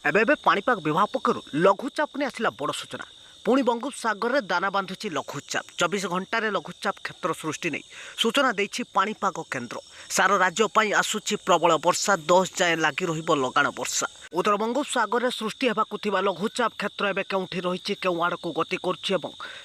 एबे पाणीपाग विभाग पक्षर लघुचाप ने आसला बड़ सूचना। पुणी बंगोपसागर में दाना बांधुची लघुचाप 24 घंटे लघुचाप क्षेत्र सृष्टि नहीं सूचना देछि पाणीपाग केन्द्र। सारा राज्य पर आसुची प्रबल वर्षा 10 जाए लगी रहिबो लगाण वर्षा। उत्तर बंगोपसागर में सृष्टि होगा लघुचाप क्षेत्र एवं केउठी रही केउ आड़ को गति करुच्ची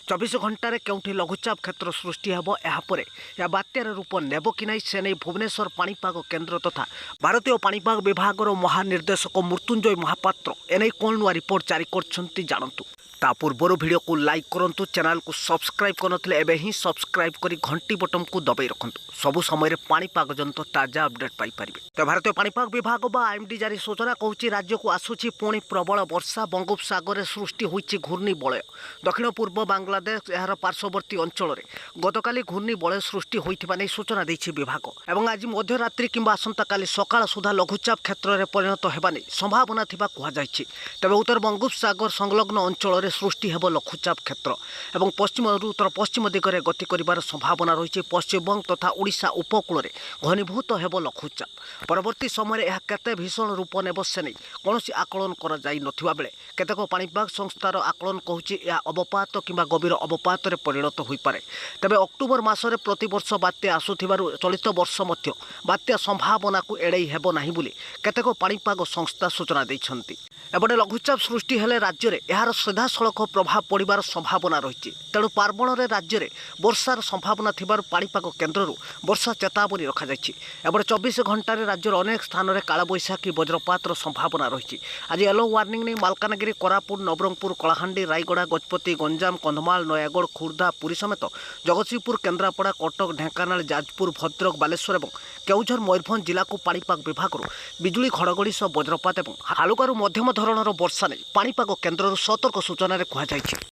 24 घंटे केउठी लघुचाप क्षेत्र सृष्टि हेब यापर या बात्यार रूप नेब कि नहीं से नहीं भुवनेश्वर पाणीपाग केन्द्र तथा भारतीय पाणीपाग विभाग महानिर्देशक मृत्युंजय महापात्र एने कौन नुआ रिपोर्ट जारी कर जानतु। ता पूर्वर वीडियो को लाइक करूँ, चैनल को सब्सक्राइब करनथिले एबे ही सब्सक्राइब करी घंटी बटन को दबाई रखंतु। सबु समय पाणीपाग जंत ताजा अपडेट पाई परिबे। तो भारतीय पाणीपाग विभाग बा IMD जारी सूचना कहूची राज्य को आसुची पुणी प्रबल वर्षा। बंगोपसागर में सृष्टि होईची घूर्णी बलय। दक्षिण पूर्व बांग्लादेश यार पार्श्ववर्ती अंचल में गतकाली घूर्णी बलय सृष्टि होइथिबा नै सूचना देछि विभाग। एवं आज मध्यरात्रि किंबा आसंताकाली सकाळ सुधा लघुचाप क्षेत्र में परिणत हेबा नै संभावना थिबा कुहा जायछि। तबे उत्तर बंगोपसागर संलग्न अंचल में सृष्टि हेब लघुचाप क्षेत्र एवं पश्चिम उत्तर पश्चिम दिगरे गति करिबार संभावना रही। पश्चिमबंग तथा ओडिशा उपकूल में घनीभूत हेब लघुचाप। परवर्ती समय यह केते भीषण रूप नेब से नहीं कौनसी आकलन कर जाई नथिबा बेले केतेक पाणीपाग संस्थार आकलन कहूची यह अवपात किंबा गभीर अवपात रे परिणत होई पारे। तबे अक्टोबर मासरे प्रतिवर्ष बात्या आसुथिबारु चलित वर्ष मध्य बात्या संभावना को एड़ाई हेब नाही बोली केतेक पाणीपाग संस्था सूचना दैछंती। एपटे लघुचाप सृष्टि हेले राज्य में यार सीधासलख प्रभाव पड़ार संभावना रही। तेणु पार्वण में राज्य में वर्षार संभावना थिबार पाणीपाग केन्द्र वर्षा चेतावनी रखा जायछि। एपटे 24 घंटे राज्यर अनेक स्थान में कालबैशाखी वज्रपात संभावना रही। आज येलो वार्निंग नहीं मालकानगिरी, कोरापुट, नवरंगपुर, कलाहांडी, रायगड़ा, गजपति, गंजाम, कंधमाल, नयागढ़, खुर्दा, पुरी समेत जगतसिंहपुर, केन्द्रापड़ा, कटक, ढेंकानाल, जाजपुर, भद्रक, बालेश्वर और केउझर, मयूरभंज जिला को पाणीपाग विभाग बिजुली घड़घड़ी सह वज्रपात और हालुकारू मध्यम धरणर वर्षा नहीं पाणीपाग केन्द्र सतर्क सूचना कहुଯାଇଛି।